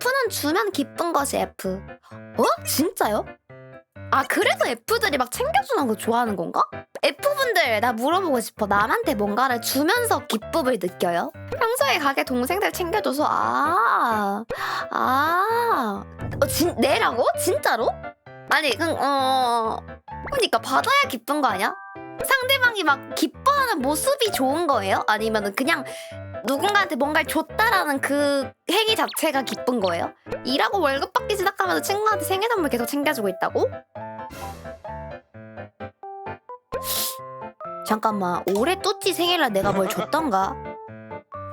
F는 주면 기쁜 것이 F. 진짜요? 그래서 F들이 막 챙겨주는 거 좋아하는 건가? F분들 나 물어보고 싶어. 남한테 뭔가를 주면서 기쁨을 느껴요? 평소에 가게 동생들 챙겨줘서 내라고? 진짜로? 아니 그러니까 받아야 기쁜 거 아니야? 상대방이 막 기뻐하는 모습이 좋은 거예요? 아니면은 그냥 누군가한테 뭔가를 줬다라는 그 행위 자체가 기쁜 거예요? 일하고 월급 받기 시작하면서 친구한테 생일 선물 계속 챙겨주고 있다고? 잠깐만, 올해 뚜찌 생일날 내가 뭘 줬던가?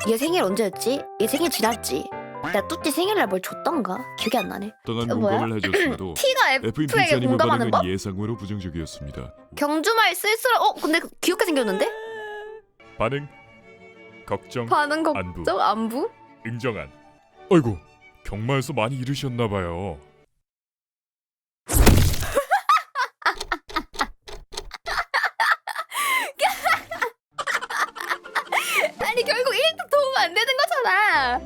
얘 생일 언제였지? 얘 생일 지났지? 내가 뚜찌 생일날 뭘 줬던가? 기억이 안 나네. 떠난 뭐야? 공감을 해줬어도 T가 F에게 공감하는 법? 예상으로 부정적이었습니다. 경주말 쓸쓸한 근데 귀엽게 생겼는데? 반응, 걱정, 반응 안부. 걱정 안부? 응정한. 아이고, 경마에서 많이 잃으셨나봐요. 아니 결국 1도 도움 안 되는 거잖아.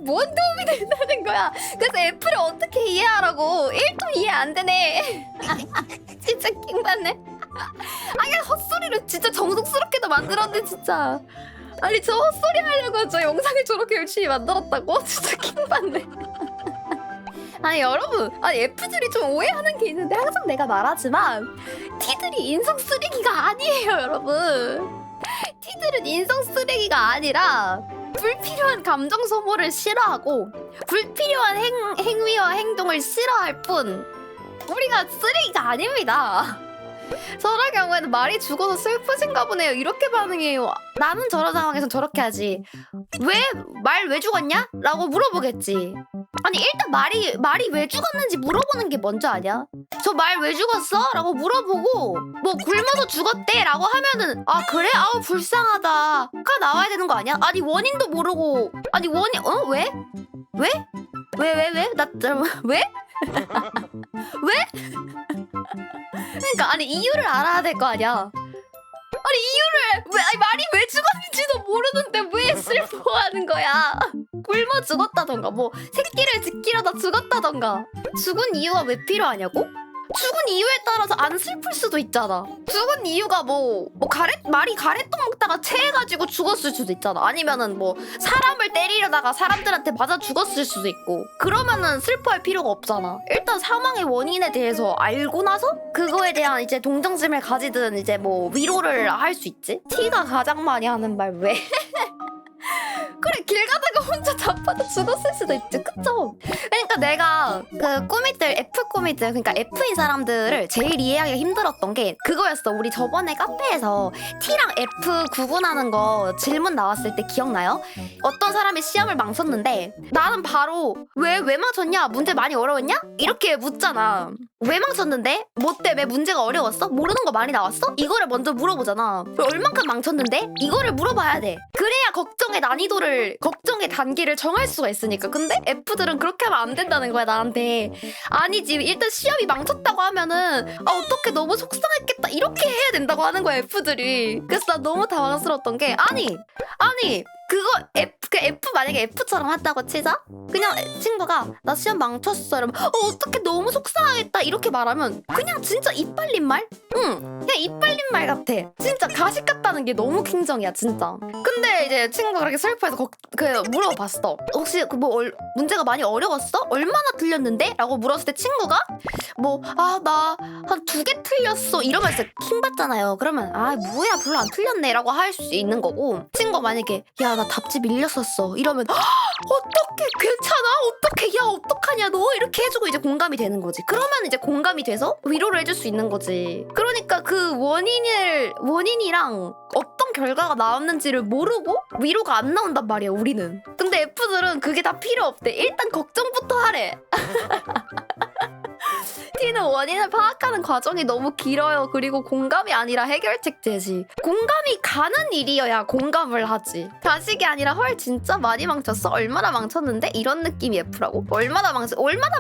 뭔 도움이 된다는 거야. 그래서 F를 어떻게 이해하라고. 1도 이해 안 되네. 진짜 킹받네. 그냥 헛소리를 진짜 정성스럽게도 만들었네 진짜. 아니 저 헛소리 하려고 저 영상을 저렇게 열심히 만들었다고? 진짜 킹받네. 아니 여러분, F들이 좀 오해하는 게 있는데 항상 내가 말하지만 T들이 인성 쓰레기가 아니에요 여러분. T들은 인성 쓰레기가 아니라 불필요한 감정 소모를 싫어하고 불필요한 행위와 행동을 싫어할 뿐 우리가 쓰레기가 아닙니다. 저럴 경우에는 말이 죽어서 슬프신가 보네요 이렇게 반응해요. 나는 저런 상황에선 저렇게 하지. 말 왜 죽었냐? 라고 물어보겠지. 아니 일단 말이 왜 죽었는지 물어보는 게 먼저 아니야? 저 말 왜 죽었어? 라고 물어보고 뭐 굶어서 죽었대 라고 하면은 그래? 불쌍하다 가 나와야 되는 거 아니야? 아니 원인도 모르고 아니 원인 왜? 왜? 왜? 나 왜? 왜? 그러니까 아니 이유를 알아야 될 거 아니야. 아니 이유를 말이 왜 죽었는지도 모르는데 왜 슬퍼하는 거야? 굶어 죽었다던가 뭐 새끼를 지키려다 죽었다던가 죽은 이유가 왜 필요하냐고? 죽은 이유에 따라서 안 슬플 수도 있잖아. 죽은 이유가 말이 가래떡 먹다가 체해가지고 죽었을 수도 있잖아. 아니면은 뭐 사람을 때리려다가 사람들한테 맞아 죽었을 수도 있고. 그러면은 슬퍼할 필요가 없잖아. 일단 사망의 원인에 대해서 알고 나서 그거에 대한 이제 동정심을 가지든 이제 뭐 위로를 할 수 있지. T가 가장 많이 하는 말 왜? 그래 길 가다가 혼자 자빠져 죽었을 수도 있지. 그쵸? 그러니까 내가 그 꾸미들 F 꾸미들 그러니까 F인 사람들을 제일 이해하기가 힘들었던 게 그거였어. 우리 저번에 카페에서 T랑 F 구분하는 거 질문 나왔을 때 기억나요? 어떤 사람이 시험을 망쳤는데 나는 바로 왜 망쳤냐? 문제 많이 어려웠냐? 이렇게 묻잖아. 왜 망쳤는데? 뭐 때문에 문제가 어려웠어? 모르는 거 많이 나왔어? 이거를 먼저 물어보잖아. 얼만큼 망쳤는데? 이거를 물어봐야 돼. 그래야 걱정의 단계를 정할 수가 있으니까. 근데 F들은 그렇게 하면 안 된다는 거야 나한테. 아니지 일단 시험이 망쳤다고 하면은 어떡해 너무 속상했겠다 이렇게 해야 된다고 하는 거야 F들이. 그래서 나 너무 당황스러웠던 게 아니 그거 F 만약에 F처럼 한다고 치자? 그냥 친구가 나 시험 망쳤어 이러면 어떡해 너무 속상하겠다 이렇게 말하면 그냥 진짜 입 벌린 말? 그냥 입 벌린 말 같아. 진짜 가식 같다는 게 너무 킹정이야 진짜. 근데 이제 친구가 그렇게 슬퍼해서 물어봤어. 혹시 문제가 많이 어려웠어? 얼마나 틀렸는데? 라고 물었을 때 친구가 나 한 2개 틀렸어 이러면서 킹받잖아요. 그러면 뭐야 별로 안 틀렸네 라고 할 수 있는 거고, 친구가 만약에 야 나 답지 밀렸었어 이러면 어떡해 괜찮아? 어떡해 야 어떡하냐 너 이렇게 해주고 이제 공감이 되는 거지. 그러면 이제 공감이 돼서 위로를 해줄 수 있는 거지. 그러니까 그 원인이랑 어떤 결과가 나왔는지를 모르고 위로가 안 나온단 말이야 우리는. 근데 F들은 그게 다 필요 없대. 일단 걱정부터 하래. T는 원인을 파악하는 과정이 너무 길어요. 그리고 공감이 아니라 해결책 제시. 공감이 가는 일이어야 공감을 하지. 자식이 아니라 헐 진짜 많이 망쳤어? 얼마나 망쳤는데? 이런 느낌이 F라고? 얼마나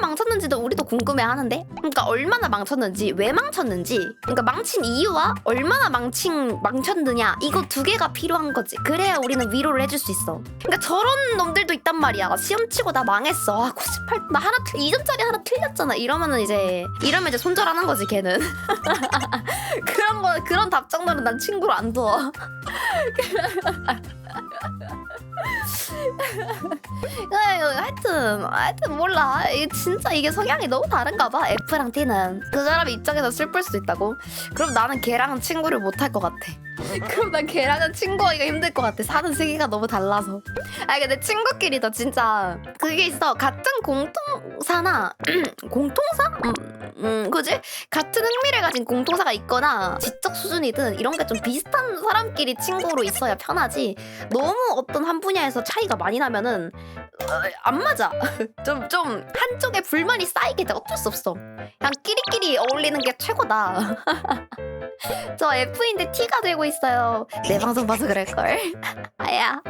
망쳤는지도 우리도 궁금해하는데? 그러니까 얼마나 망쳤는지, 왜 망쳤는지, 그러니까 망친 이유와 얼마나 망쳤느냐, 이거 두 개가 필요한 거지. 그래야 우리는 위로를 해줄 수 있어. 그러니까 저런 놈들도 있단 말이야. 시험 치고 나 망했어. 아 98, 나 하나 2점짜리 하나 틀렸잖아. 이러면 이제 손절하는 거지 걔는. 그런 답장들은 난 친구로 안 둬. 하여튼 몰라. 진짜 이게 성향이 너무 다른가 봐. F랑 T는 그 사람 입장에서 슬플 수도 있다고. 그럼 나는 걔랑은 친구를 못 할 것 같아. 그럼 난 걔랑은 친구하기가 힘들 것 같아. 사는 세계가 너무 달라서. 아니 근데 친구끼리도 진짜 그게 있어. 같은 공통사나 공통사? 그지? 같은 흥미를 가진 공통사가 있거나 지적 수준이든 이런 게 좀 비슷한 사람끼리 친구로 있어야 편하지. 너무 어떤 한 분야에서 차이가 많이 나면은 안 맞아. 좀 한쪽에 불만이 쌓이게 돼. 어쩔 수 없어. 그냥 끼리끼리 어울리는 게 최고다. 저 F인데 T가 되고 있어요. 내 방송 봐서 그럴걸. 아야.